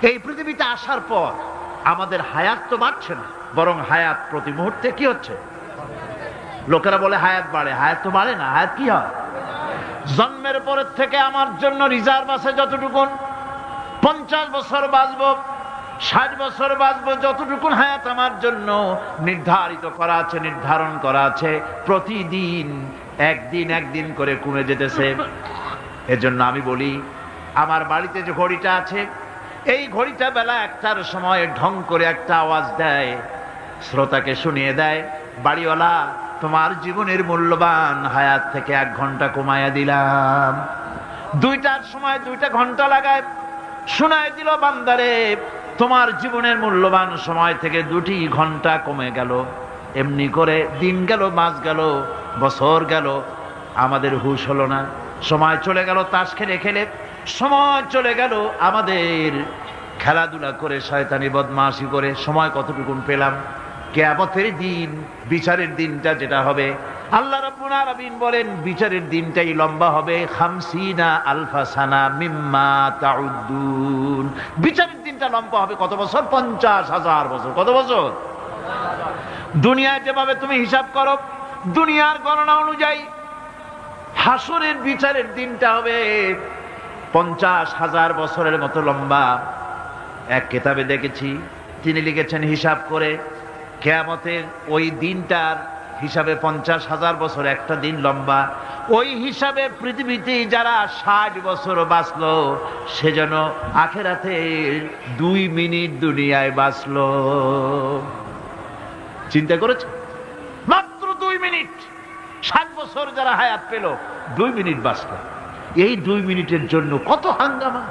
এই পৃথিবীতে আসার পর আমাদের হায়াত তো বাড়ছে না, বরং হায়াত প্রতি মুহূর্তে কি হচ্ছে? লোকেরা বলে হায়াত বাড়ে, হায়াত তো বাড়ে না। হায়াত কি হয়? জন্মের পরের থেকে আমার জন্য রিজার্ভ আছে যতটুকুন, 50 বছর বাঁচবো, 60 বছর বাঁচবো, যতটুকুন হায়াত আমার জন্য নির্ধারিত করা আছে, নির্ধারণ করা আছে, প্রতিদিন একদিন একদিন করে কমে যেতেছে। এজন্য আমি বলি, আমার বাড়িতে যে ঘড়িটা আছে, এই ঘড়িটা বেলা 1টার সময় ঢং করে একটা আওয়াজ দেয়, শ্রোতাকে শুনিয়ে দেয়, বাড়িওয়ালা তোমার জীবনের মূল্যবান হায়াত থেকে 1 ঘন্টা কমাইয়া দিলাম। 2টার সময় 2টা ঘন্টা লাগায় শোনায় দিল, বান্দারে তোমার জীবনের মূল্যবান সময় থেকে 2টি ঘন্টা কমে গেল। এমনি করে দিন গেল, মাস গেল, বছর গেল, আমাদের হুঁশ হলো না। সময় চলে গেল তাস খেলে খেলে, সময় চলে গেল আমাদের খেলাধুলা করে, শয়তানি বদমাশি করে। সময় কতটুকুন পেলাম? কিয়ামতের দিন, বিচারের দিনটা যেটা হবে, আল্লাহ রাব্বুল আলামিন বলেন বিচারের দিনটাই লম্বা হবে 50 আলফা সানা মিম্মা তাউদ্দুন। বিচারের দিনটা লম্বা হবে কত বছর? 50,000 বছর। কত বছর? দুনিয়ায় যেভাবে তুমি হিসাব করো, দুনিয়ার গণনা অনুযায়ী হাসরের বিচারের দিনটা হবে 50,000 বছরের মতো লম্বা। এক কিতাবে দেখেছি, তিনি লিখেছেন হিসাব করে, কিয়ামতের ওই দিনটার হিসাবে 50,000 বছর একটা দিন লম্বা। ওই হিসাবে পৃথিবীতে যারা 60 বছর বাঁচলো, সে যেন আখেরাতে 2 মিনিট দুনিয়ায় বাঁচলো। চিন্তা করেছে? মাত্র 2 মিনিট। 60 বছর যারা হায়াত পেল, 2 মিনিট বাঁচলো। এই 2 মিনিটের জন্য কত হাঙ্গামা,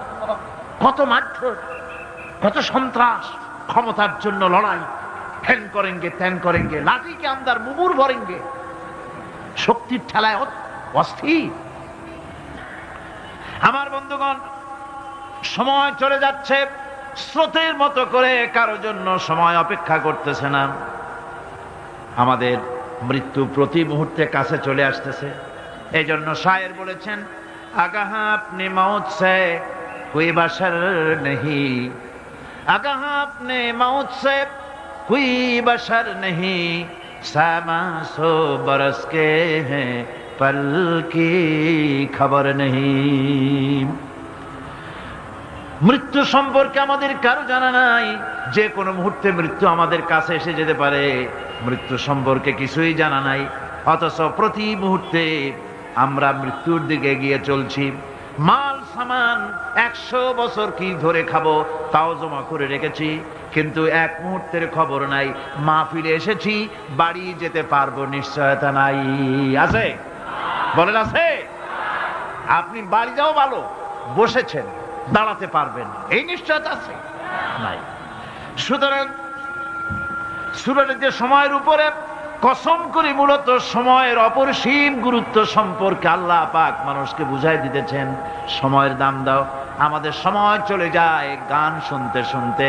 কত মারধর, কত সন্ত্রাস, ক্ষমতার জন্য লড়াই, ঠ্যাং করেঙ্গে ত্যাং করেঙ্গে, লাঠি কে আন্দার মুগুর ভরেঙ্গে, শক্তির ঠেলায় অস্থির। আমার বন্ধুগণ, সময় চলে যাচ্ছে স্রোতের মতো করে, কারো জন্য সময় অপেক্ষা করতেছে না। আমাদের মৃত্যু প্রতি মুহূর্তে কাছে চলে আসতেছে। এই জন্য শায়ের বলেছেন, আগাহ আপনি মৌত সে কোই বাশার নেহি, আগাহ আপনি মৌত সে कोई बशर नहीं, सामा सो बरस के हैं पल की खबर नहीं। মৃত্যু সম্পর্কে আমাদের কারো জানা নাই, যে কোনো মুহূর্তে মৃত্যু আমাদের কাছে এসে যেতে পারে। মৃত্যু সম্পর্কে কিছুই জানা নাই, অথচ প্রতি মুহূর্তে আমরা মৃত্যুর দিকে এগিয়ে চলছি। মাল সামান 100 বছর কি ধরে খাবো তাও জমা করে রেখেছি, কিন্তু এক মুহূর্তের খবর নাই। মাহফিলে এসেছি, বাড়ি যেতে পারবো নিশ্চয়তা নাই। আছে? বলেন আছে? আপনি বাড়ি যাও ভালো, বসেছেন, দাঁড়াতে পারবেন, এই নিশ্চয়তা আছে? নাই। সুতরাং সূরাটি যে সময়ের উপরে কসম করে মূলত সময়ের অপরিসীম গুরুত্ব সম্পর্কে আল্লাহ পাক মানুষকে বুঝাই দিতেছেন। সময়ের দাম দাও। আমাদের সময় চলে যায় গান শুনতে শুনতে,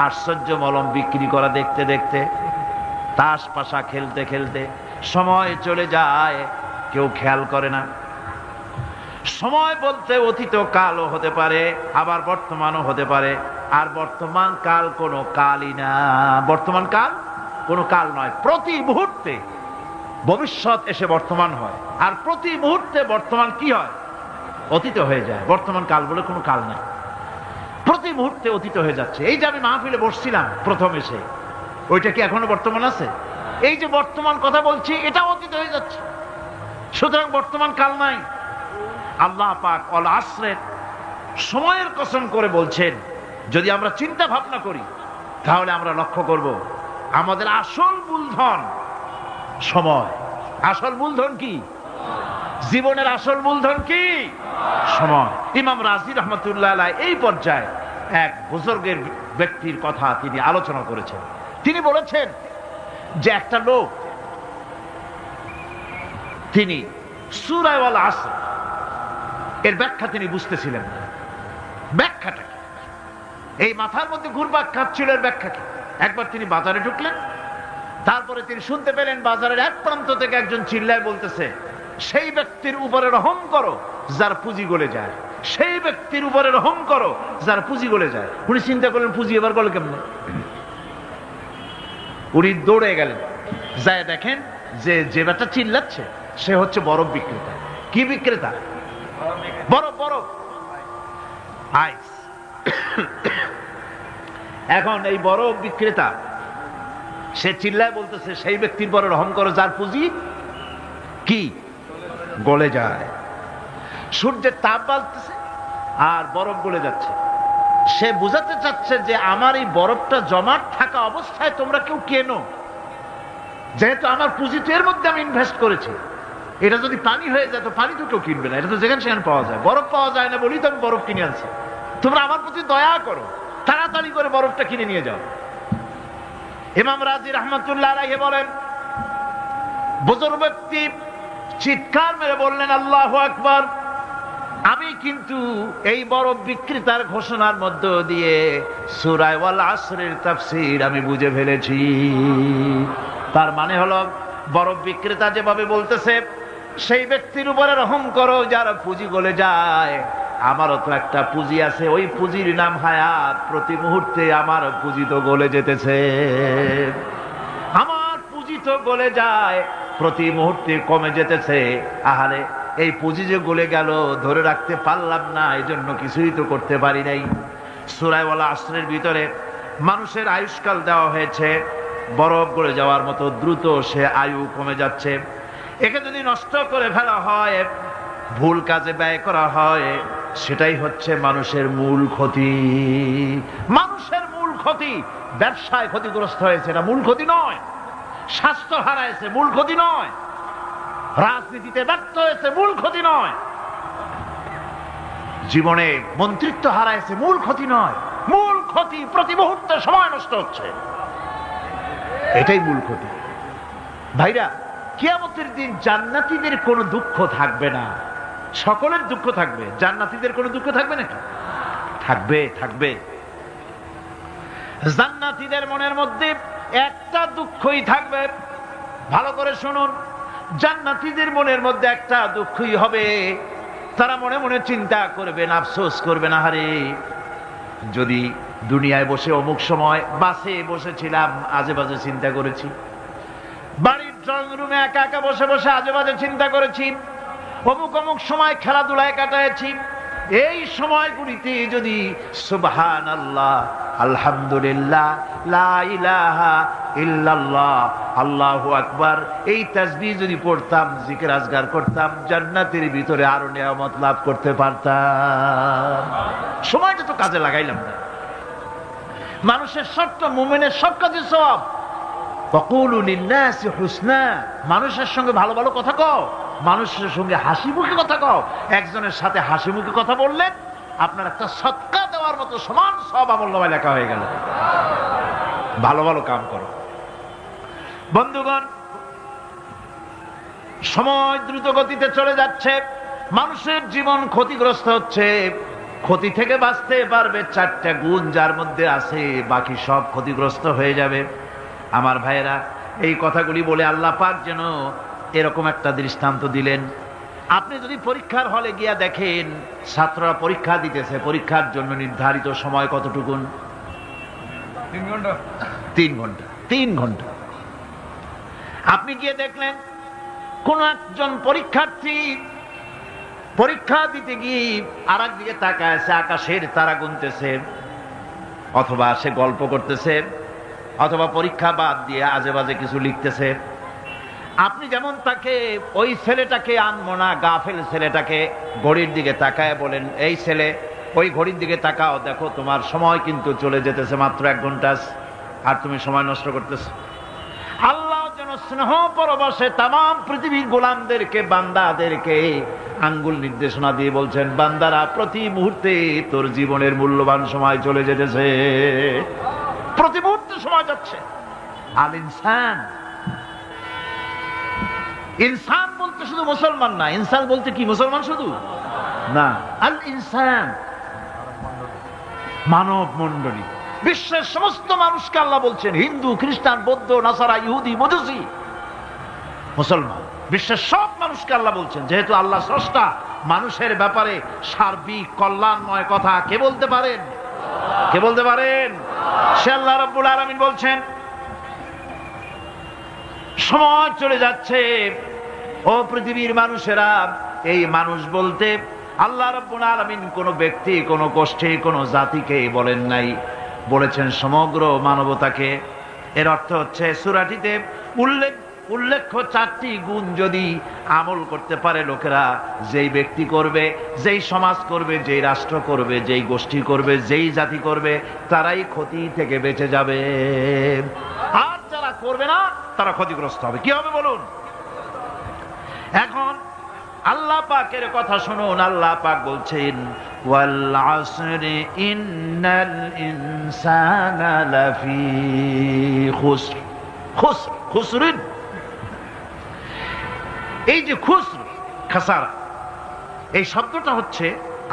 আশ্চর্য মলম বিক্রি করা দেখতে দেখতে, তাস পাশা খেলতে খেলতে সময় চলে যায়, কেউ খেয়াল করে না। সময় বলতে অতীত কালও হতে পারে, আবার বর্তমানও হতে পারে। আর বর্তমান কাল কোনো কালই না। বর্তমান কাল কোনো কাল নয়। প্রতি মুহূর্তে ভবিষ্যৎ এসে বর্তমান হয়, আর প্রতি মুহূর্তে বর্তমান কি হয়? অতীত হয়ে যায়। বর্তমান কাল বলে কোনো কাল নাই। প্রতি মুহূর্তে অতীত হয়ে যাচ্ছে। এই যে আমি মাহফিলে বসছিলাম প্রথম এসে, ওইটা কি এখনো বর্তমান আছে? এই যে বর্তমান কথা বলছি, এটা অতীত হয়ে যাচ্ছে। সুতরাং বর্তমান কাল নাই। আল্লাহ পাক অল আসরের সময়ের কসম করে বলছেন। যদি আমরা চিন্তা ভাবনা করি, তাহলে আমরা লক্ষ্য করব আমাদের আসল মূলধন সময়। আসল মূলধন কি? জীবনের আসল মূলধন কি? সময়। ইমাম রাজি রহমতুল্লাহ আলাইহি এই পর্যায়ে এক বুজুর্গের ব্যক্তির কথা তিনি আলোচনা করেছেন। তিনি বলেছেন যে একটা লোক, তিনি সূরা ওয়াল আসর এর ব্যাখ্যা তিনি বুঝতেছিলেন না। ব্যাখ্যাটা কি? এই মাথার মধ্যে ঘুরপাক খাচ্ছিল এর ব্যাখ্যা কি? একবার তিনি বাজারে ঢুকলেন, তারপরে তিনি শুনতে পেলেন বাজারের এক প্রান্ত থেকে একজন চিল্লায় বলতেছে, সেই ব্যক্তির উপরে রহম করো যার পুঁজি গলে যায়। সেই ব্যক্তির উপরে রহম করো যার পুঁজি গলে যায়। উনি চিন্তা করলেন পুঁজি এবার গলে কেমনে, উনি দৌড়ে গেলেন, যায় দেখেন যে যে ব্যাটা চিল্লাচ্ছে সে হচ্ছে বরফ বিক্রেতা। কি বিক্রেতা? বরফ, বরফ, আইস। এখন এই বরফ বিক্রেতা সে চিল্লায় বলতেছে সেই ব্যক্তির পরে রহম করো যার পুঁজি কি গলে যায়। সূর্যের তাপ বাড়তেছে আর বরফ গলে যাচ্ছে। সে বুঝাতে চাচ্ছে যে আমার এই বরফটা জমাট থাকা অবস্থায় তোমরা কেউ কেনো, যেহেতু আমার পুঁজি তো এর মধ্যে আমি ইনভেস্ট করেছি। এটা যদি পানি হয়ে যায় তো পানি তো কেউ কিনবে না, এটা তো যেখানে সেখানে পাওয়া যায়। বরফ পাওয়া যায় না বলেই তো আমি বরফ কিনে আনছি। তোমরা আমার প্রতি দয়া করো, তাড়াতাড়ি করে বরফটা কিনে নিয়ে যাও। ইমাম রাজি রহমতুল্লাহ আলাইহি বলেন, বুজুর্গ ব্যক্তি চিৎকার মেরে বললেন আল্লাহু আকবার, আমি কিন্তু এই বরফ বিক্রেতার ঘোষণার মধ্য দিয়ে সূরা ওয়াল আসরের তাফসীর আমি বুঝে ফেলেছি। তার মানে হলো বরফ বিক্রেতা যেভাবে বলতেছে সেই ব্যক্তির উপরে রহম করো যার পুঁজি গলে যায়, আমারও তো একটা পুঁজি আছে, ওই পুঁজির নাম হায়াত। প্রতি মুহূর্তে আমার পুঁজি তো গলে যেতেছে, আমার পুঁজি তো গলে যায়, প্রতি মুহূর্তে কমে যেতেছে। আহারে এই পুঁজি যে গলে গেল ধরে রাখতে পারলাম না, এই জন্য কিছুই তো করতে পারি নাই। সূরা ওয়াল আসরের ভিতরে মানুষের আয়ুষ্কাল দেওয়া হয়েছে, বরফ গলে যাওয়ার মতো দ্রুত সে আয়ু কমে যাচ্ছে। একে যদি নষ্ট করে ফেলা হয়, ভুল কাজে ব্যয় করা হয়, সেটাই হচ্ছে মানুষের মূল ক্ষতি। মানুষের মূল ক্ষতি। ব্যবসায় ক্ষতিগ্রস্ত হয়েছে, এটা মূল ক্ষতি নয়। স্বাস্থ্য হারাইছে, মূল ক্ষতি নয়। রাজনীতিতে ব্যর্থ হয়েছে, মূল ক্ষতি নয়। জীবনে মন্ত্রিত্ব হারাইছে, মূল ক্ষতি নয়। মূল ক্ষতি প্রতি মুহূর্তে সময় নষ্ট হচ্ছে, এটাই মূল ক্ষতি। ভাইরা, কিয়ামতের দিন জান্নাতীদের কোনো দুঃখ থাকবে না, সকলের দুঃখ থাকবে। জান্নাতীদের কোনো দুঃখ থাকবে নাকি? থাকবে, থাকবে। জান্নাতীদের মনের মধ্যে একটা দুঃখই থাকবে। ভালো করে শুনুন, জান্নাতীদের মনের মধ্যে একটা দুঃখই হবে। তারা মনে মনে চিন্তা করবেন, আফসোস করবেন, আহারে যদি দুনিয়ায় বসে অমুক সময় বাসে বসেছিলাম, আজে বাজে চিন্তা করেছি, বাড়ির ড্রয়িং রুমে একা একা বসে বসে আজে বাজে চিন্তা করেছি, অমুক অমুক সময় খেলাধুলায় কাটাইছি, এই সময়গুলিতে যদি সুবহানাল্লাহ, আলহামদুলিল্লাহ, লা ইলাহা ইল্লাল্লাহ, আল্লাহু আকবার, এই তাসবিহ যদি পড়তাম, জিকির আজগার করতাম, জান্নাতের ভিতরে আরো নিয়ামত লাভ করতে পারতাম। সময়টা তো কাজে লাগাইলাম না। মানুষের শর্ত, মুমিনের সব কাজে সওয়াব। ওয়াকুলু লিন্নাসি হুসনা, মানুষের সঙ্গে ভালো ভালো কথা কও, মানুষের সঙ্গে হাসি মুখে কথা কও। একজনের সাথে হাসি মুখে কথা বললেন, আপনার একটা সদকা দেওয়ার মতো সমান সব আমলনামায় লেখা হয়ে গেল। ভালো ভালো কাম করো। বন্ধুগণ, সময় দ্রুত গতিতে চলে যাচ্ছে, মানুষের জীবন ক্ষতিগ্রস্ত হচ্ছে। ক্ষতি থেকে বাঁচতে পারবে চারটা গুণ যার মধ্যে আছে, বাকি সব ক্ষতিগ্রস্ত হয়ে যাবে। আমার ভাইয়েরা, এই কথাগুলি বলে আল্লাহ পাক যেন এরকম একটা দৃষ্টান্ত দিলেন। আপনি যদি পরীক্ষার হলে গিয়া দেখেন ছাত্ররা পরীক্ষা দিতেছে, পরীক্ষার জন্য নির্ধারিত সময় কতটুকুন? 3 ঘন্টা। 3 ঘন্টা, 3 ঘন্টা। আপনি গিয়ে দেখলেন কোন একজন পরীক্ষার্থী পরীক্ষা দিতে গিয়ে আর একদিকে তাকায় আছে, আকাশের তারা গুনতেছে, অথবা সে গল্প করতেছে, অথবা পরীক্ষা বাদ দিয়ে আজে বাজে কিছু লিখতেছে। আপনি যেমন তাকে, ওই ছেলেটাকে আনবো না, গাফেল ছেলেটাকে ঘড়ির দিকে তাকায় বলেন, এই ছেলে ওই ঘড়ির দিকে তাকাও, দেখো তোমার সময় কিন্তু চলে যেতেছে মাত্র 1 ঘন্টা, আর তুমি সময় নষ্ট করতেছ। আল্লাহ যেন স্নেহ পরবশে তাম পৃথিবীর গোলামদেরকে, বান্দাদেরকে আঙ্গুল নির্দেশনা দিয়ে বলছেন, বান্দারা প্রতি মুহূর্তে তোর জীবনের মূল্যবান সময় চলে যেতেছে, প্রতি মুহূর্তে সময় যাচ্ছে। আল ইনসান, ইনসান বলতে শুধু মুসলমান না, ইনসান বলতে কি মুসলমান শুধু না, আল ইনসান মানব মণ্ডলী, বিশ্বের সমস্ত মানুষকে আল্লাহ বলছেন, হিন্দু, খ্রিস্টান, বৌদ্ধ, নাসারা, ইহুদি, মজুসি, মুসলমান, বিশ্বের সব মানুষকে আল্লাহ বলছেন। যেহেতু আল্লাহ স্রষ্টা, মানুষের ব্যাপারে সার্বিক কল্যাণময় কথা কে বলতে পারেন? কে বলতে পারেন? সে আল্লাহ রাব্বুল আলামিন বলছেন, সময় চলে যাচ্ছে ও পৃথিবীর মানুষেরা, এই মানুষ বলতে আল্লাহ রাব্বুল আলামিন কোন ব্যক্তি, কোন গোষ্ঠী, কোন জাতিকে বলেন নাই, বলেছেন সমগ্র মানবতাকে। এর অর্থ হচ্ছে সূরাটিতে উল্লেখ্য 4টি গুণ যদি আমল করতে পারে লোকেরা, যেই ব্যক্তি করবে, যেই সমাজ করবে, যেই রাষ্ট্র করবে, যেই গোষ্ঠী করবে, যেই জাতি করবে, তারাই ক্ষতি থেকে বেঁচে যাবে। আর যারা করবে না তারা ক্ষতিগ্রস্ত হবে। কি হবে বলুন? এখন আল্লাহ পাকের কথা শুনুন। আল্লাহ পাক বলছেন, ওয়াল আসরি ইন্নাল ইনসানা লাফি খুসর। খুসরিন, এই যে খুসর, খাসারা, এই শব্দটা হচ্ছে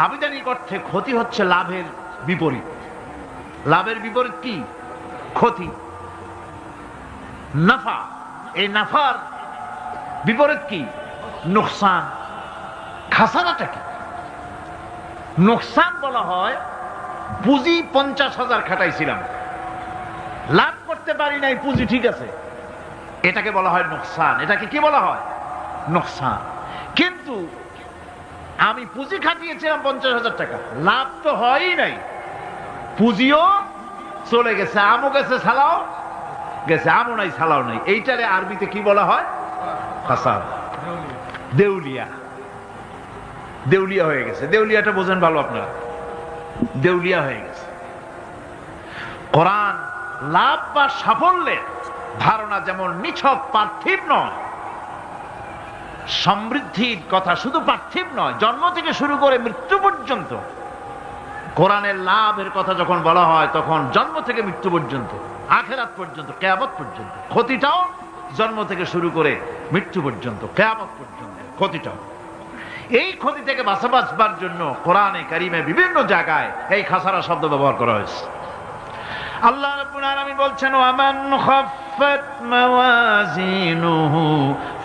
আবিধানিক অর্থে ক্ষতি হচ্ছে লাভের বিপরীত। লাভের বিপরীত কি? ক্ষতি। নাফা, এই নাফার বিপরীত কি? নোকসান। খাসারাটা কি? নোকসান বলা হয় পুঁজি 50,000 খাটাইছিলাম, লাভ করতে পারি নাই, পুঁজি ঠিক আছে, এটাকে বলা হয় নোকসান। এটাকে কি বলা হয়? নোকসান। কিন্তু আমি পুঁজি খাটিয়েছিলাম 50,000 টাকা, লাভ তো হয়ই নাই, পুঁজিও চলে গেছে, আমও গেছে, ছালাও গেছে, আমও নাই, ছালাও নাই। এইটারে আরবিতে কি বলা হয়? খাসার। দেউলিয়া। দেউলিয়া হয়ে গেছে। দেউলিয়াটা বোঝেন ভালো আপনারা, দেউলিয়া হয়ে গেছে। কোরআন লাভ বা সাফল্যের ধারণা যেমন নিছক পার্থিব নয়, সমৃদ্ধির কথা শুধু পার্থিব নয়, জন্ম থেকে শুরু করে মৃত্যু পর্যন্ত কোরআনের লাভের কথা যখন বলা হয় তখন জন্ম থেকে মৃত্যু পর্যন্ত, আখিরাত পর্যন্ত, কিয়ামত পর্যন্ত। ক্ষতিটাও জন্ম থেকে শুরু করে মৃত্যু পর্যন্ত, কিয়ামত পর্যন্ত ক্ষতিটাও। এই ক্ষতি থেকে বাঁচবার জন্য কোরআনে কারিমে বিভিন্ন জায়গায় এই খাসারা শব্দ ব্যবহার করা হয়েছে। আল্লাহ রাব্বুল আলামিন বলছেন, ওয়ামান খাফফাত মাওয়াজিনুহু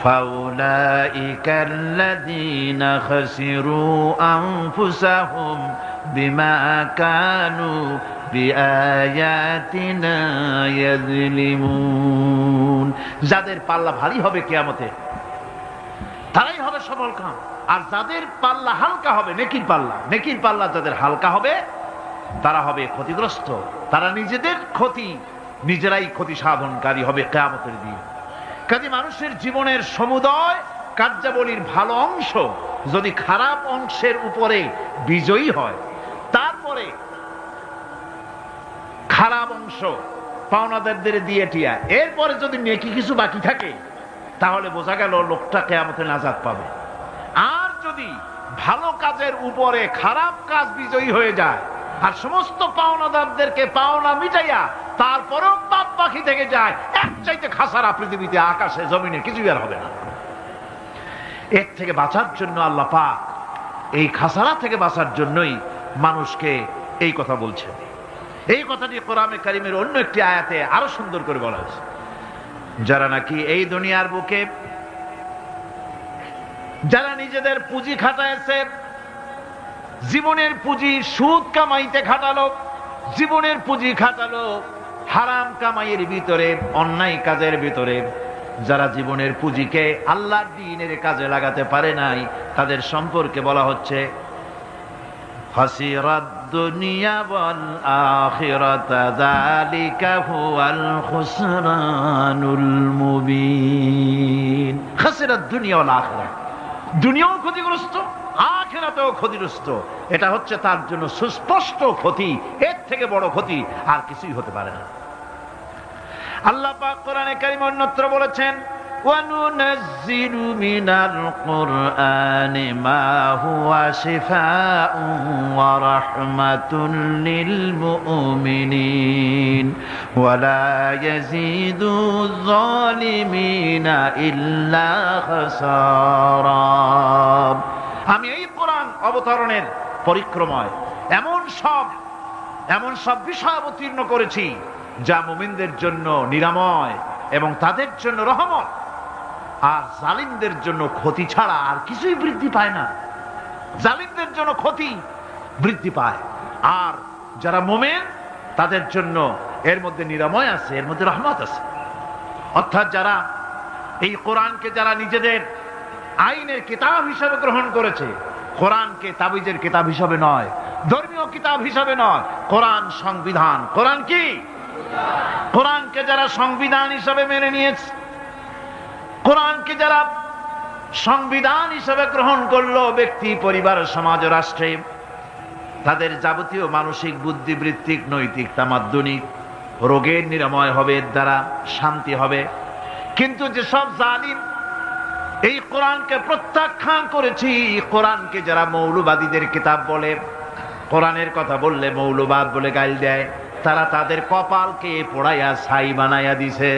ফাউলাইকাল্লাযীনা খাসিরু আনফুসাহুম বিমা কানু বিআয়াতিনা ইয়াযলিমুন। যাদের পাল্লা ভারী হবে কিয়ামতে তারাই হবে সফলকাম, আর যাদের পাল্লা হালকা হবে, নেকির পাল্লা যাদের হালকা হবে তারা হবে ক্ষতিগ্রস্ত। তারা নিজেদের ক্ষতি নিজেরাই ক্ষতি সাধনকারী হবে কিয়ামতের দিন। কাজে মানুষের জীবনের সমুদয় কার্যাবলীর ভালো অংশ যদি খারাপ অংশের উপরে বিজয়ী হয়, তারপরে খারাপ অংশ পাওনাদারদের দিয়ে টিয়া, এরপরে যদি নেকি কিছু বাকি থাকে, তাহলে বোঝা গেল লোকটা কিয়ামতে নাজাত পাবে। আর যদি ভালো কাজের উপরে খারাপ কাজ বিজয়ী হয়ে যায় আর সমস্ত পাওনাদারদেরকে পাওনা মিটাইয়া তারপরেও পাপ বাকি থেকে যায়, এক চাইতে খাসারা পৃথিবীতে, আকাশে, জমিনে কিছুই আর হবে না। এর থেকে বাঁচার জন্য আল্লাহ পাক এই খাসারা থেকে বাঁচার জন্যই মানুষকে এই কথা বলছেন। এই কথাটি কোরআনে কারিমের অন্য একটি আয়াতে আরো সুন্দর করে বলা হয়েছে, যারা নাকি এই দুনিয়ার বুকে যারা নিজেদের পুঁজি খাটাইছে, জীবনের পুঁজি সুদ কামাইতে খাটালো, জীবনের পুঁজি খাটালো হারাম কামাইয়ের ভিতরে, অন্যায় কাজের ভিতরে, যারা জীবনের পুঁজিকে আল্লাহর দ্বীনের কাজে লাগাতে পারে নাই, তাদের সম্পর্কে বলা হচ্ছে খাসিরাদ দুনিয়া ওয়াল আখিরাতা যালিকা হুয়াল খুসরানুল মুবিন। খাসিরাদ দুনিয়া ওয়াল আখিরাত, দুনিয়াও ক্ষতিগ্রস্ত, আখিরাতেও ক্ষতিগ্রস্ত। এটা হচ্ছে তার জন্য সুস্পষ্ট ক্ষতি, এর থেকে বড় ক্ষতি আর কিছুই হতে পারে না। আল্লাহ পাক কোরআনে কারিমে অন্যত্র বলেছেন, ওয়ানুনাজ্জিলু মিনাল কুরআনি মা হুয়া শিফাউন ওয়া রাহমাতুন লিল মুমিনিন ওয়া লা ইয়াজিদু যালিমিনা ইল্লা খাসারা। আমি এই কোরআন অবতরণের পরিক্রমায় এমন সব বিষয় অবতীর্ণ করেছি যা মুমিনদের জন্য নিরাময় এবং তাদের জন্য রহমত, আর জালিমদের জন্য ক্ষতি ছাড়া আর কিছুই বৃদ্ধি পায় না। জালিমদের জন্য ক্ষতি বৃদ্ধি পায়। আর যারা মুমিন তাদের জন্য এর মধ্যে নিরাময় আছে, এর মধ্যে রহমত আছে। অর্থাৎ যারা এই কোরআনকে যারা নিজেদের আইনের কিতাব হিসাবে গ্রহণ করেছে, কোরআনকে তাবিজের কিতাব হিসাবে নয়, ধর্মীয় কিতাব হিসাবে নয়, কোরআন সংবিধান। কোরআন কি? কোরআনকে যারা সংবিধান হিসাবে মেনে নিয়েছে, কোরআনকে যারা সংবিধান হিসাবে গ্রহণ করলো, ব্যক্তি, পরিবার, সমাজ, রাষ্ট্রে তাদের যাবতীয় মানসিক, বুদ্ধিবৃত্তিক, নৈতিক, তামাদ্দুনিক রোগের নিরাময় হবে, এর দ্বারা শান্তি হবে। কিন্তু যেসব জালিম এই কোরআনকে প্রত্যাখ্যান করেছি, কোরআনকে যারা মৌলবাদীদের কিতাব বলে, কোরআনের কথা বললে মৌলবাদ বলে গাল দেয়, তারা তাদের কপালকে পোড়াইয়া ছাই বানাইয়া দিছে,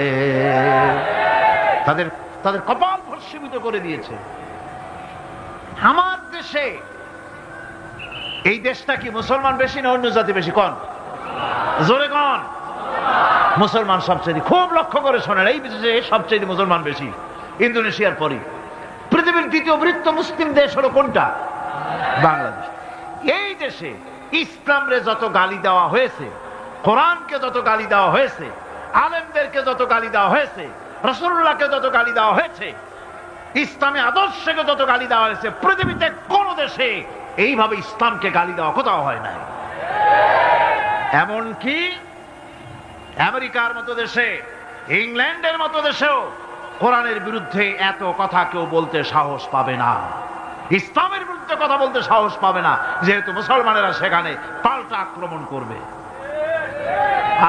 তাদের তাদের কপাল ভস্মীভূত করে দিয়েছে। আমার দেশে, এই দেশটা কি মুসলমান বেশি না অন্য জাতি বেশি? কোন? জোরে কোন? মুসলমান সবচেয়ে। খুব লক্ষ্য করে শোনেন, এই দেশে সবচেয়ে মুসলমান বেশি, ইন্দোনেশিয়ার পরে। পৃথিবীর দ্বিতীয় বৃহত্তম মুসলিম দেশ হলো কোনটা? বাংলাদেশ। এই দেশে ইসলামরে যত গালি দেওয়া হয়েছে, কোরআনকে যত গালি দেওয়া হয়েছে, আলেমদেরকে যত গালি দেওয়া হয়েছে, রাসূলুল্লাহকে যত গালি দেওয়া হয়েছে, ইসলামী আদর্শকে যত গালি দেওয়া হয়েছে, পৃথিবীতে কোন দেশে এইভাবে ইসলামকে গালি দেওয়া কোথাও হয় নাই। এমনকি আমেরিকার মতো দেশে, ইংল্যান্ডের মতো দেশেও কোরআনের বিরুদ্ধে এত কথা কেউ বলতে সাহস পাবে না, ইসলামের বিরুদ্ধে কথা বলতে সাহস পাবে না, যেহেতু মুসলমানেরা সেখানে পাল্টা আক্রমণ করবে।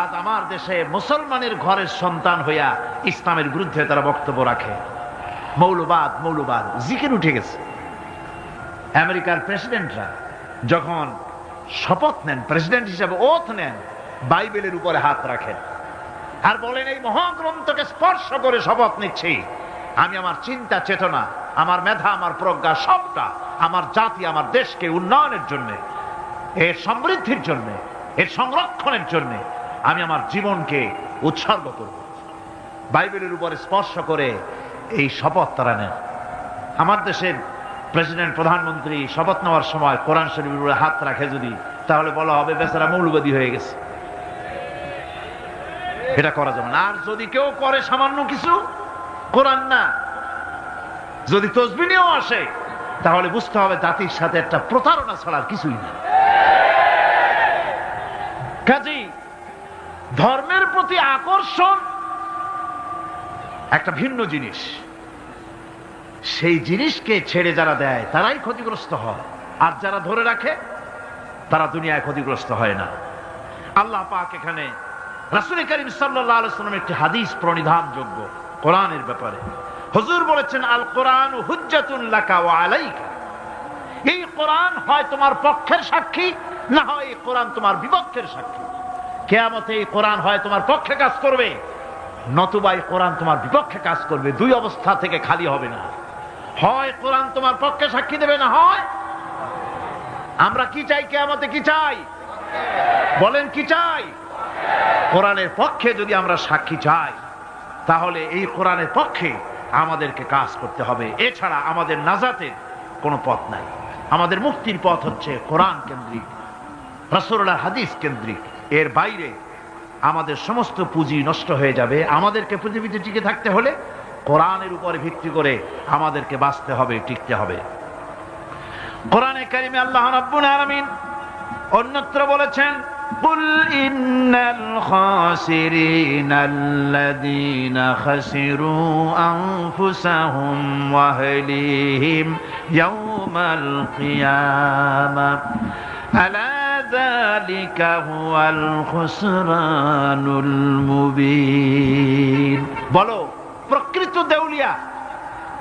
আজ আমার দেশে মুসলমানের ঘরের সন্তান হইয়া ইসলামের বিরুদ্ধে তারা বক্তব্য রাখে। মৌলবাদ, মৌলবাদ জিকির উঠে গেছে। আমেরিকার প্রেসিডেন্টরা যখন শপথ নেন, প্রেসিডেন্ট হিসেবে ওথ নেন, বাইবেলের উপরে হাত রাখেন আর বলেন, এই মহাগ্রন্থকে স্পর্শ করে শপথ নিচ্ছি, আমি আমার চিন্তা চেতনা, আমার মেধা, আমার প্রজ্ঞা সবটা আমার জাতি, আমার দেশকে উন্নয়নের জন্য, এর সমৃদ্ধির জন্য, এর সংরক্ষণের জন্য আমি আমার জীবনকে উৎসর্গ করব। বাইবেলের উপরে স্পর্শ করে এই শপথ তারা নেন। আমার দেশের প্রেসিডেন্ট, প্রধানমন্ত্রী শপথ নেওয়ার সময় কোরআন শরীফের উপরে হাত রাখে যদি, তাহলে বলা হবে বেচারা মৌলবাদী হয়ে গেছে। এটা করা যাবে না। আর যদি কেউ করে সামান্য কিছু, কোরআন না, যদি তসবিহ নিয়েও আসে, তাহলে বুঝতে হবে জাতির সাথে একটা প্রতারণা ছাড়ার কিছুই না। কাজেই ধর্মের প্রতি আকর্ষণ একটা ভিন্ন জিনিস, সেই জিনিসকে ছেড়ে যারা দেয় তারাই ক্ষতিগ্রস্ত হয়, আর যারা ধরে রাখে তারা দুনিয়ায় ক্ষতিগ্রস্ত হয় না। আল্লাহ পাক এখানে রাসূল করিম সাল্লাল্লাহু আলাইহি ওয়াসাল্লামের একটি হাদিস প্রণিধানযোগ্য কোরআনের ব্যাপারে। হুজুর বলেছেন, আল কোরআন হুজ্জাতুন লাকা ওয়া আলাইকা। এই কোরআন হয় তোমার পক্ষের সাক্ষী, না হয় এই কোরআন তোমার বিপক্ষের সাক্ষী। কিয়ামতে এই কোরআন হয় তোমার পক্ষে কাজ করবে, নতুবা এই কোরআন তোমার বিপক্ষে কাজ করবে। দুই অবস্থা থেকে খালি হবে না। হয় কোরআন তোমার পক্ষে সাক্ষী দেবে, না হয় আমরা কি চাই? কিয়ামতে কি চাই? বলেন কি চাই? কোরআনের পক্ষে যদি আমরা সাক্ষী চাই, তাহলে এই কোরআনের পক্ষে আমাদেরকে কাজ করতে হবে। এছাড়া আমাদের নাজাতের কোনো পথ নাই। আমাদের মুক্তির পথ হচ্ছে কোরআন কেন্দ্রিক, রাসূলুল্লাহর হাদিস কেন্দ্রিক। এর বাইরে আমাদের সমস্ত পুঁজি নষ্ট হয়ে যাবে। আমাদেরকে পৃথিবীতে টিকে থাকতে হলে কোরআনের উপরে ভিত্তি করে আমাদেরকে বাঁচতে হবে, টিকতে হবে। কোরআনে কারিমে আল্লাহ রাব্বুল আলামিন অন্যত্র বলেছেন, কুল ইন্নাল খাসিরিনাল্লাযীনা খাসিরু আনফুসাহুম ওয়া আহলিহিম ইয়াওমাল কিয়ামাহ আলা যালিকা হুয়াল খুসরানুল মুবিন। বলো, প্রকৃত দেউলিয়া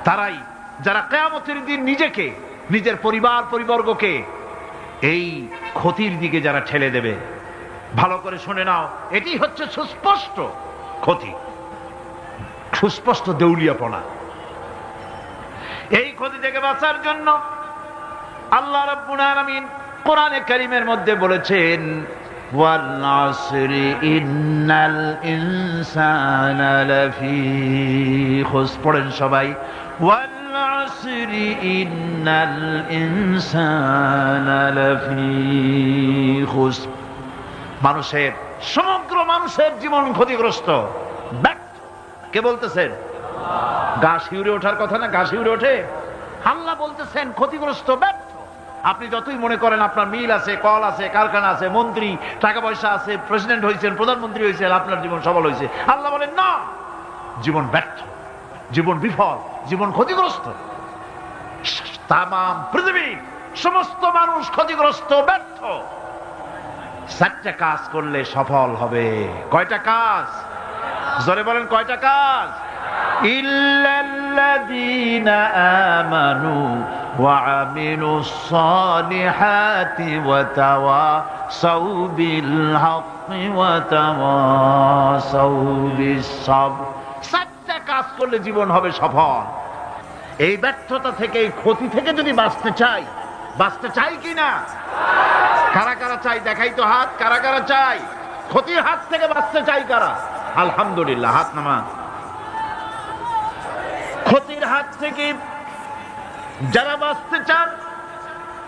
তারাই যারা কিয়ামতের দিন নিজেকে, নিজের পরিবার পরিবর্গকে এই ক্ষতির দিকে যারা ঠেলে দেবে। ভালো করে শুনে নাও, এটি হচ্ছে সুস্পষ্ট ক্ষতি, সুস্পষ্ট দেউলিয়াপনা। এই ক্ষতি থেকে বাঁচার জন্য আল্লাহ রাব্বুল আলামিন কোরআনে কারীমের মধ্যে বলেছেন, ওয়াল আসরি ইন্নাল ইনসানা লাফি খুসর। পড়েন সবাই, ওয়াল العصر إن الإنسان لفي خسر। মানুষের, সমগ্র মানুষের জীবন ক্ষতিগ্রস্ত, ব্যর্থ। কে বলতেছেন? গা শিউরে ওঠার কথা না? গা শিউরে ওঠে। আল্লাহ বলতেছেন ক্ষতিগ্রস্ত, ব্যর্থ। আপনি যতই মনে করেন আপনার মিল আছে, কল আছে, কারখানা আছে, মন্ত্রী, টাকা পয়সা আছে, প্রেসিডেন্ট হয়েছেন, প্রধানমন্ত্রী হয়েছেন, আপনার জীবন সফল হয়েছে, আল্লাহ বলেন না, জীবন ব্যর্থ, জীবন বিফল, জীবন ক্ষতিগ্রস্ত। তাম পৃথিবীর সমস্ত মানুষ ক্ষতিগ্রস্ত, ব্যর্থ। 4টা কাজ করলে সফল হবে। কয়টা কাজ? জোরে বলেন, কয়টা কাজ? ইল্লাল্লাযীনা আমানু ওয়া আমিলুস সালিহাতি ওয়া তাওয়াসাউ বিল হাক্কি ওয়া তাওয়াসাউ বিস সাবর। 4টা কাজ করলে জীবন হবে সফল। এই ব্যর্থতা থেকে, এই ক্ষতি থেকে যদি বাঁচতে চাই কিনা? কারা কারা চাই? দেখাই তো হাত। কারা কারা চাই? ক্ষতির হাত থেকে বাঁচতে চাই কারা? আলহামদুলিল্লাহ, হাত নামান। ক্ষতির হাত থেকে যারা বাঁচতে চান,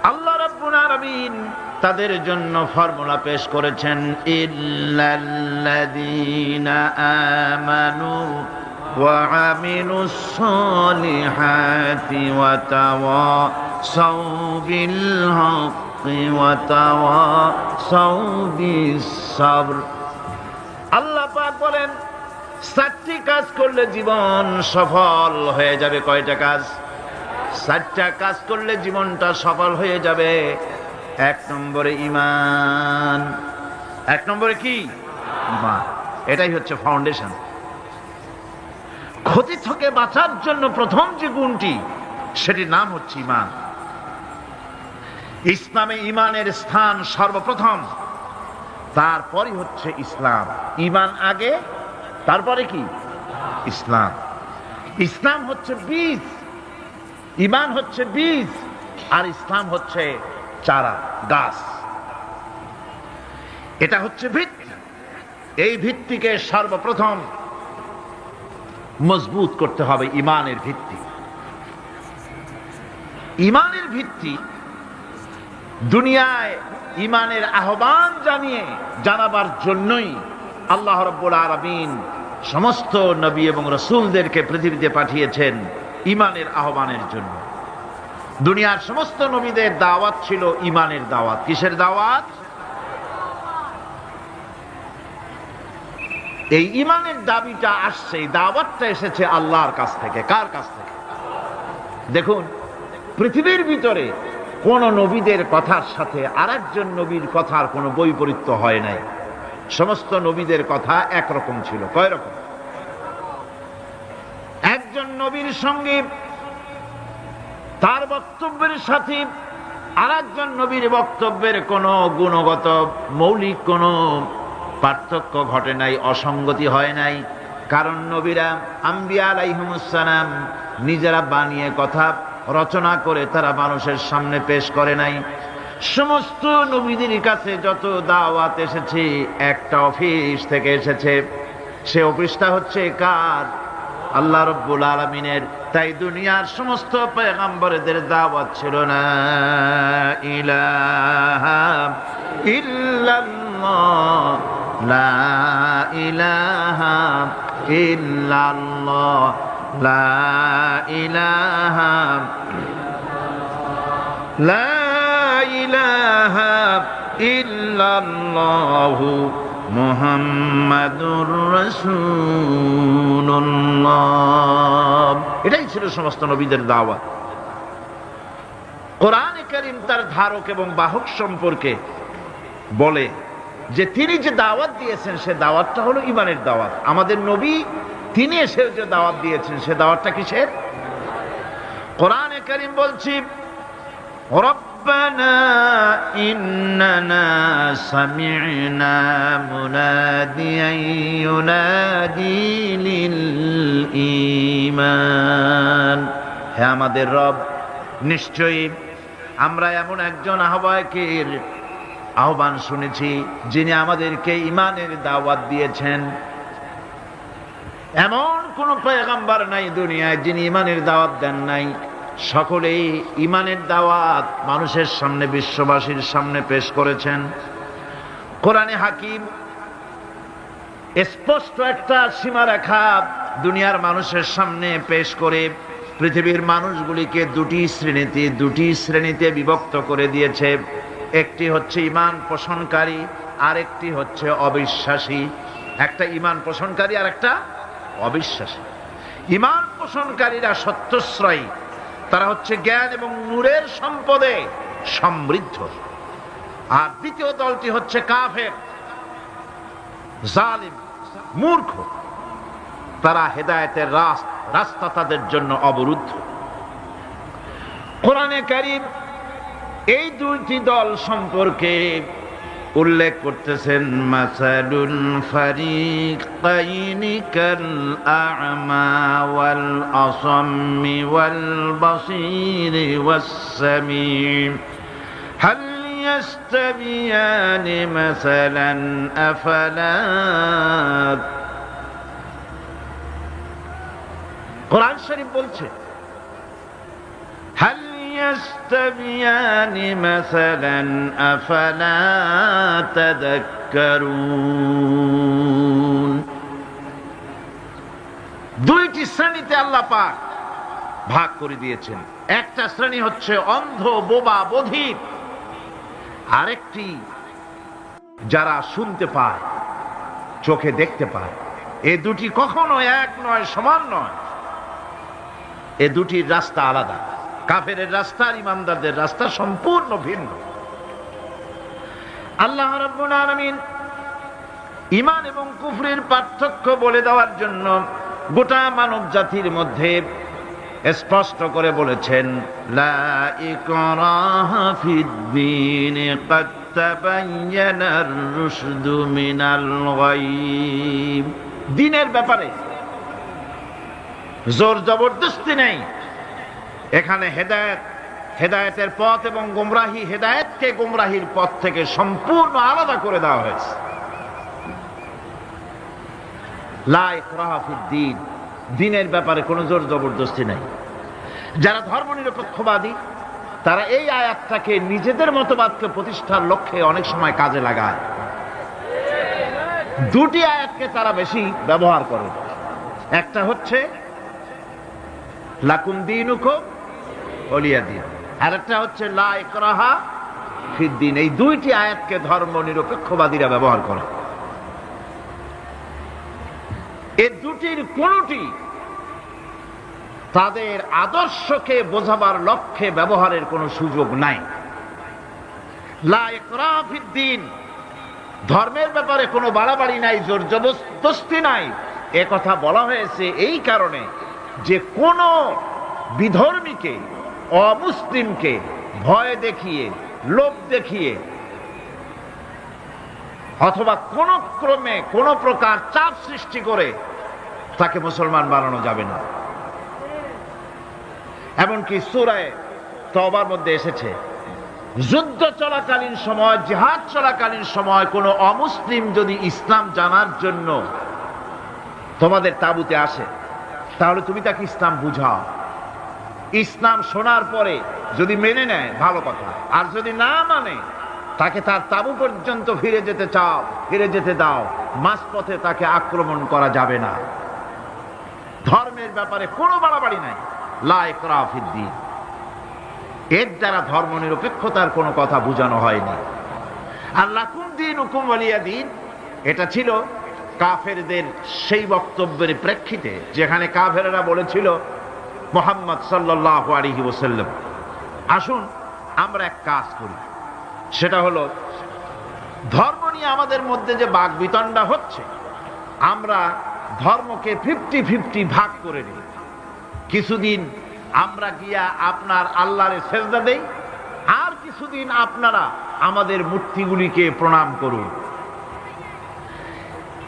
আল্লাহ রাব্বুল আলামিন তাদের জন্য ফর্মুলা পেশ করেছেন, ইল্লাল্লাযীনা আমানু ওয়া আমিলুস সালিহাতি ওয়া তাওয়াসাউ বিল হাক্কি ওয়া তাওয়াসাউ বিস সাবর। আল্লাহ পাক বলেন 4টি কাজ করলে জীবন সফল হয়ে যাবে। কয়টা কাজ? 4টা কাজ করলে জীবনটা সফল হয়ে যাবে। 1 নম্বরে ঈমান। 1 নম্বরে কি? ঈমান। এটাই হচ্ছে ফাউন্ডেশন। ক্ষতি থেকে বাঁচার জন্য প্রথম যে গুণটি, সেটির নাম হচ্ছে ঈমান। ইসলামে ঈমানের স্থান সর্বপ্রথম, তারপরই হচ্ছে ইসলাম। ঈমান আগে, তারপরে কি? ইসলাম। ইসলাম হচ্ছে বীজ, ঈমান হচ্ছে বীজ, আর ইসলাম হচ্ছে চারা, গাছ। এটা হচ্ছে ভিত্তি। এই ভিত্তিকে সর্বপ্রথম মজবুত করতে হবে। ঈমানের ভিত্তি, ঈমানের ভিত্তি দুনিয়ায় ঈমানের আহ্বান জানাবার জন্যই আল্লাহ রাব্বুল আলামিন সমস্ত নবী এবং রাসূলদেরকে পৃথিবীতে পাঠিয়েছেন ঈমানের আহ্বানের জন্য। দুনিয়ার সমস্ত নবীদের দাওয়াত ছিল ঈমানের দাওয়াত। কিসের দাওয়াত? এই ঈমানের দাবিটা আসছে, এই দাওয়াতটা এসেছে আল্লাহর কাছ থেকে। কার কাছ থেকে? দেখুন, পৃথিবীর ভিতরে কোন নবীদের কথার সাথে আরেকজন নবীর কথার কোনো বৈপরীত্য হয় নাই। সমস্ত নবীদের কথা একরকম ছিল। কয় রকম? একজন নবীর সঙ্গে তার বক্তব্যের সাথে আরেকজন নবীর বক্তব্যের কোনো গুণগত মৌলিক কোনো পার্থক্য ঘটে নাই, অসঙ্গতি হয় নাই। কারণ নবীরা, আম্বিয়া আলাইহিমুস সালাম, নিজেরা বানিয়ে কথা রচনা করে তারা মানুষের সামনে পেশ করে নাই। সমস্ত নবীদের কাছে যত দাওয়াত এসেছে, একটা অফিস থেকে এসেছে। সে অফিসটা হচ্ছে কার? আল্লাহ রাব্বুল আলামিনের। তাই দুনিয়ার সমস্ত পয়গম্বরদের দাওয়াত ছিল না ইলাহা ইল্লাল্লাহ, লা ইলাহা ইল্লাল্লাহ, লা ইলাহা, লা ইলাহা ইল্লাল্লাহু মুহাম্মাদুর রাসূলুল্লাহ। এটাই ছিল সমস্ত নবীদের দাওয়াত। কোরআনে কারীম তার ধারক এবং বাহক সম্পর্কে বলে যে তিনি যে দাওয়াত দিয়েছেন সে দাওয়াতটা হলো ঈমানের দাওয়াত। আমাদের নবী তিনি এসে যে দাওয়াত দিয়েছেন সে দাওয়াতটা কিসের? কোরআনে কারীম বলছি, রব্বানা ইন্নানা সামি'না মুনাদিয়ান ইউনাদি লিল ঈমান। হে আমাদের রব, নিশ্চয়ই আমরা এমন একজন আহ্বায়কের আহ্বান শুনেছি যিনি আমাদেরকে ঈমানের দাওয়াত দিয়েছেন। এমন কোন পয়গম্বর নাই দুনিয়ায় যিনি ঈমানের দাওয়াত দেন নাই। সকলেই ঈমানের দাওয়াত মানুষের সামনে, বিশ্ববাসীর সামনে পেশ করেছেন। কোরআনে হাকিম স্পষ্ট একটা সীমারেখা দুনিয়ার মানুষের সামনে পেশ করে পৃথিবীর মানুষগুলিকে দুটি শ্রেণীতে বিভক্ত করে দিয়েছে। একটি হচ্ছে ঈমান পোষণকারী, আরেকটি হচ্ছে অবিশ্বাসী। একটা ঈমান পোষণকারী আর একটা অবিশ্বাসী। ঈমান পোষণকারীরা সত্যশ্রয়ী, তারা হচ্ছে জ্ঞান এবং নূরের সম্পদে সমৃদ্ধ। আর দ্বিতীয় দলটি হচ্ছে কাফের, জালিম, মূর্খ। তারা হেদায়েতের রাস্তা তাদের জন্য অবরুদ্ধ। কোরআনে কারীম এই দুইটি দল সম্পর্কে উল্লেখ করতেছেন, মাসালুল ফারিকাইনি কাল আ'মা ওয়াল আসাম্মি ওয়াল বাসীরি ওয়াস সামীম হাল ইয়াস্তাবিয়ানি মাসালান আফালা। কোরআন শরীফ বলছে, হাল ইয়াস্তাবিয়ানি মাসালান আফালা তাযাক্কারুন। দুইটি শ্রেণীতে আল্লাহ পাক ভাগ করে দিয়েছেন। একটা শ্রেণী হচ্ছে অন্ধ, বোবা, বধির। আরেকটি যারা শুনতে পায়, চোখে দেখতে পায়। এ দুটি কখনো এক নয়, সমান নয়। এ দুটির রাস্তা আলাদা। কাফেরের রাস্তা আর ঈমানদারদের রাস্তা সম্পূর্ণ ভিন্ন। আল্লাহ রাব্বুল আলামিন ঈমান এবং কুফরের পার্থক্য বলে দেওয়ার জন্য গোটা মানব জাতির মধ্যে স্পষ্ট করে বলেছেন, লা ইকরাহা ফিদ-দীন ক্বাদ তাবায়্যানার রুশদু মিনাল গায়ব। দ্বীনের ব্যাপারে জোর জবরদস্তি নেই। এখানে হেদায়েতের পথ এবং গোমরাহি, হেদায়েতকে গোমরাহির পথ থেকে সম্পূর্ণ আলাদা করে দেওয়া হয়েছে। লা ইকরাহা ফিদ-দীন, দ্বীনের ব্যাপারে কোনো জোর জবরদস্তি নেই। যারা ধর্মনিরপেক্ষবাদী তারা এই আয়াতটাকে নিজেদের মতবাদকে প্রতিষ্ঠার লক্ষ্যে অনেক সময় কাজে লাগায়। দুটি আয়াতকে তারা বেশি ব্যবহার করে। একটা হচ্ছে লাকুম দীনুকুম ওয়ালিয়া দীন, আর একটা হচ্ছে লা ইকরাহা ফিদ-দীন। এই দুইটি আয়াতকে ধর্মনিরপেক্ষবাদীরা ব্যবহার করে। এই দুটির কোনটি তাদের আদর্শকে বোঝাবার লক্ষ্যে ব্যবহারের কোনো সুযোগ নাই। লা ইকরাহা ফিদ-দীন, ধর্মের ব্যাপারে কোনো বাড়াবাড়ি নাই, জোর জবরদস্তি নাই। এ কথা বলা হয়েছে এই কারণে যে কোন বিধর্মীকে, অমুসলিমকে ভয় দেখিয়ে, লোভ দেখিয়ে অথবা কোন ক্রমে কোন প্রকার চাপ সৃষ্টি করে তাকে মুসলমান বানানো যাবে না। এমনকি সূরা তওবার মধ্যে এসেছে, যুদ্ধ চলাকালীন সময়, জিহাদ চলাকালীন সময় কোন অমুসলিম যদি ইসলাম জানার জন্য তোমাদের তাঁবুতে আসে, তাহলে তুমি তাকে ইসলাম বুঝাও। ইসলাম শোনার পরে যদি মেনে নেয় ভালো কথা, আর যদি না মানে তাকে তার তাঁবু পর্যন্ত ফিরে যেতে চাও, ফিরে যেতে দাও। মাঝপথে তাকে আক্রমণ করা যাবে না। ধর্মের ব্যাপারে কোনো বাড়াবাড়ি নাই। লা ইকরাহা ফিদ-দীন, এর দ্বারা ধর্মনিরপেক্ষতার কোনো কথা বোঝানো হয়নি। আর লাকুম দীনুকুম ওয়ালিয়া দীন, এটা ছিল কাফেরদের সেই বক্তব্যের প্রেক্ষিতে যেখানে কাফেররা বলেছিল মুহাম্মদ সাল্লাল্লাহু আলাইহি ওয়াসাল্লাম, আসুন আমরা এক কাজ করি, সেটা হলো ধর্ম নিয়ে আমাদের মধ্যে যে বাকবিতণ্ডা হচ্ছে, আমরা ধর্মকে 50-50 ভাগ করে নিই। কিছুদিন আমরা গিয়া আপনার আল্লাহরে সেজদা দেই, আর কিছুদিন আপনারা আমাদের মূর্তিগুলিকে প্রণাম করুন।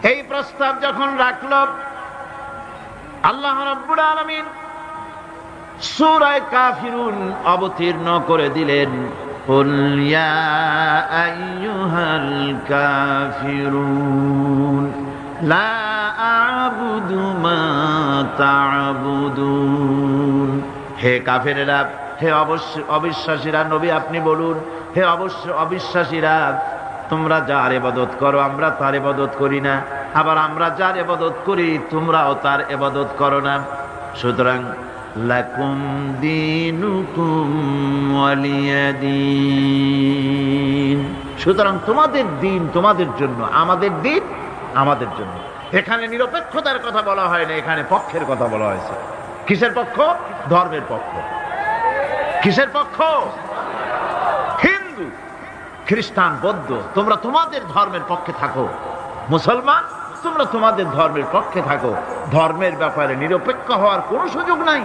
এই প্রস্তাব যখন রাখল, আল্লাহ রাব্বুল আলামিন সূরা কাফিরুন অবতীর্ণ করে দিলেন, কুল ইয়া আইয়ুহাল কাফিরুন লা আ'বুদু মা তা'বুদুন। হে কাফেরেরা, হে অবিশ্বাসীরা, নবী আপনি বলুন, হে অবিশ্বাসীরা, তোমরা যার ইবাদত করো আমরা তার ইবাদত করি না, আবার আমরা যার ইবাদত করি তোমরাও তার ইবাদত করো না। সুতরাং লাকুম দীনুকুম ওয়ালিয়া দীন, সুতরাং তোমাদের দিন তোমাদের জন্য, আমাদের দিন আমাদের জন্য। এখানে নিরপেক্ষতার কথা বলা হয় না, এখানে পক্ষের কথা বলা হয়েছে। কিসের পক্ষ? ধর্মের পক্ষ। কিসের পক্ষ? হিন্দু, খ্রিস্টান, বৌদ্ধ, তোমরা তোমাদের ধর্মের পক্ষে থাকো। মুসলমান, তোমরা তোমাদের ধর্মের পক্ষে থাকো। ধর্মের ব্যাপারে নিরপেক্ষ হওয়ার কোনো সুযোগ নাই।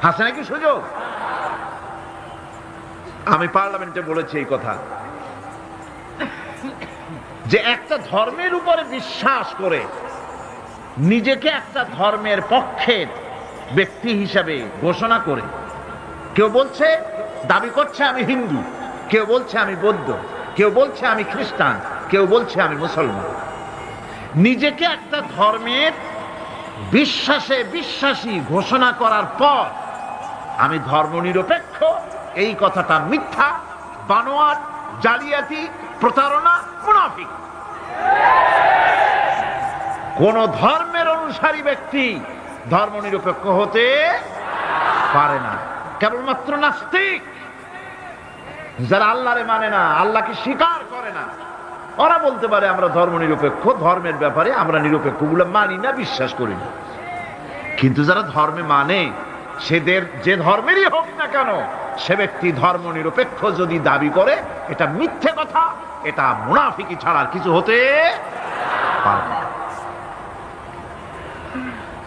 আছে নাকি সুযোগ? আমি পার্লামেন্টে বলেছি এই কথা, যে একটা ধর্মের উপরে বিশ্বাস করে নিজেকে একটা ধর্মের পক্ষের ব্যক্তি হিসাবে ঘোষণা করে কেউ বলছে, দাবি করছে আমি হিন্দু, কেউ বলছে আমি বৌদ্ধ, কেউ বলছে আমি খ্রিস্টান, কেউ বলছে আমি মুসলমান। নিজেকে একটা ধর্মের বিশ্বাসী ঘোষণা করার পর আমি ধর্মনিরপেক্ষ, এই কথাটা মিথ্যা, বানোয়াট, জালিয়াতি, প্রতারণা, মুনাফিক। কোন ধর্মের অনুসারী ব্যক্তি ধর্মনিরপেক্ষ হতে পারে না। কেবলমাত্র নাস্তিক, যারা আল্লাহরে মানে না, আল্লাহকে স্বীকার করে না, ওরা বলতে পারে আমরা ধর্মনিরপেক্ষ, ধর্মের ব্যাপারে আমরা নিরপেক্ষ, গুলো মানি না, বিশ্বাস করি না। কিন্তু যারা ধর্মে মানে, সেদের যে ধর্মেরই হোক না কেন, সে ব্যক্তি ধর্মনিরপেক্ষ যদি দাবি করে, এটা মিথ্যে কথা, এটা মুনাফিকি ছাড়া আর কিছু হতে পারে না।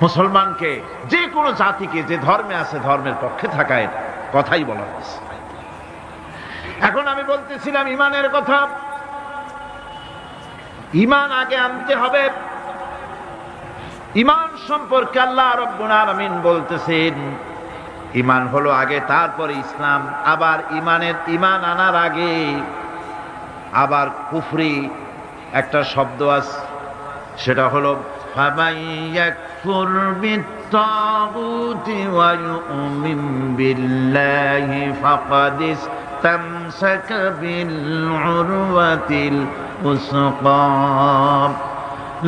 মুসলমানকে, যে কোনো জাতিকে যে ধর্মে আছে ধর্মের পক্ষে থাকার কথাই বলা হয়েছে। এখন আমি বলতেছিলাম ইমানের কথা। ইমান আগে আনতে হবে। ইমান সম্পর্কে আল্লাহ রাব্বুল আলামিন বলতেছেন, ইমান হলো আগে, তারপরে ইসলাম। আবার ইমান আনার আগে আবার কুফরি একটা শব্দ আছে, সেটা হলো ফামান ইয়াকফুর বিত্তাগুতি ওয়া ইউমিন বিল্লাহি ফাকাদ ইসতামসাকা বিল উরওয়াতিল উসকা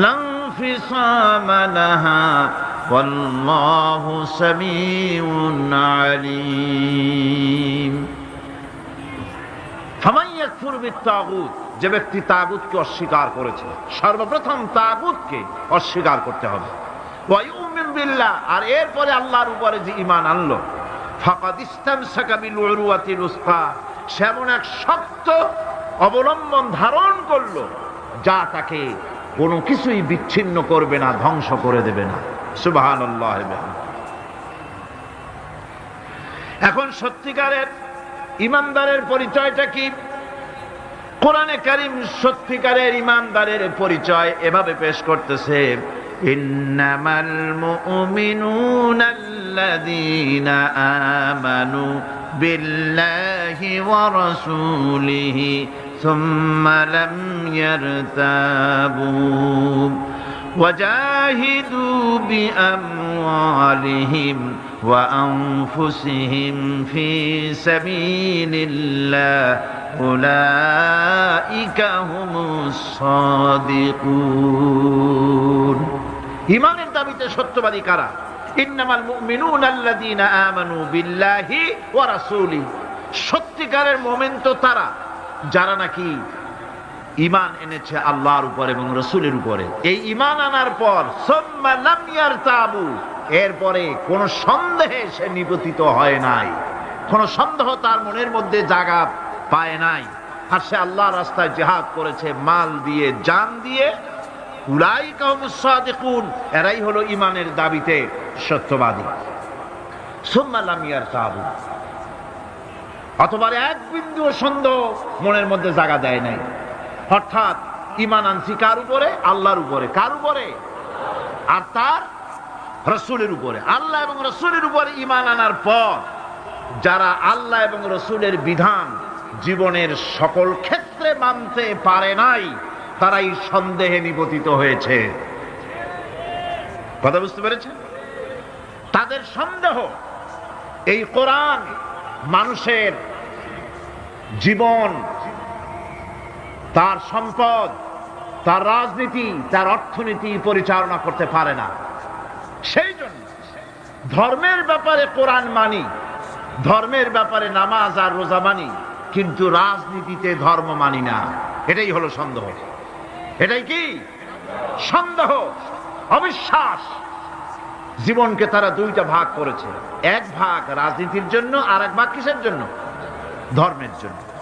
লা ইনফিসামা লাহা ওয়াল্লাহু সামিউন আলীম। ফামান ইয়াকফুর বিত্তাগুত, যে ব্যক্তি তাগুতকে অস্বীকার করেছে, সর্বপ্রথম তাগুতকে অস্বীকার করতে হবে। ওয়া ইউমিন বিল্লাহ, আর এরপরে আল্লাহর উপরে যে ঈমান আনলো, ফাকাদ ইসতামসাকা বিল উরওয়াতিল উসকা, সেমন এক শক্ত অবলম্বন ধারণ করলো যা তাকে কোনো কিছুই বিচ্ছিন্ন করবে না, ধ্বংস করে দেবে না। সুবহানাল্লাহ। এখন সত্যিকারের ইমানদারের পরিচয়টা কি? কোরআনে কারীম সত্যিকারের ইমানদারের পরিচয় এভাবে পেশ করতেছে, ইন্নামাল মুমিনুনা আল্লাযীনা আমানু বিল্লাহি ওয়া রাসূলিহি সুম্মা লাম ইয়ারতাবু ওয়াজাহিদু বিআমওয়ালিহিম ওয়া আনফুসিহিম ফি সাবিলিল্লাহ উলাইকা হুমুস সাদিকুন। ঈমানের দাবিতে সত্যবাদী কারা? ইন্নামাল মুমিনুনা আল্লাযীনা আমানু বিল্লাহি ওয়া রাসূলিহি, সত্যিকারের মুমিন তো তারা যারা নাকি ঈমান এনেছে আল্লাহর উপর এবং রাসূলের উপরে। এই ঈমান আনার পর সুম্মা লাম ইয়ারতাবু, এরপরে কোন সন্দেহে সে নিপতিত হয় নাই, কোন সন্দেহ তার মনের মধ্যে জায়গা পায় নাই, আর সে আল্লাহর রাস্তায় জিহাদ করেছে মাল দিয়ে, জান দিয়ে। উলাইকা হুমুস সাদিকুন, এরাই হলো ঈমানের দাবিতে সত্যবাদী। সুম্মা লাম ইয়ারতাবু, অথবা এক বিন্দু সন্দেহ মনের মধ্যে জায়গা দেয় নাই। অর্থাৎ ঈমান আনছি কার উপরে? আল্লাহর উপরে। কার উপরে? আর তার রাসূলের উপরে। আল্লাহ এবং রাসূলের উপরে ঈমান আনার পর যারা আল্লাহ এবং রাসূলের বিধান জীবনের সকল ক্ষেত্রে মানতে পারে নাই, তারাই সন্দেহে নিপতিত হয়েছে। কথা বুঝতে পেরেছেন? তাদের সন্দেহ এই কোরআন মানুষের জীবন, তার সম্পদ, তার রাজনীতি, তার অর্থনীতি পরিচালনা করতে পারে না। সেই জন্য ধর্মের ব্যাপারে কোরআন মানি, ধর্মের ব্যাপারে নামাজ আর রোজা মানি, কিন্তু রাজনীতিতে ধর্ম মানি না। এটাই হলো সন্দেহ। এটাই কি সন্দেহ, অবিশ্বাস। জীবনকে তারা দুইটা ভাগ করেছে, এক ভাগ রাজনীতির জন্য, আর এক ভাগ কিসের জন্য? ধর্মের জন্য।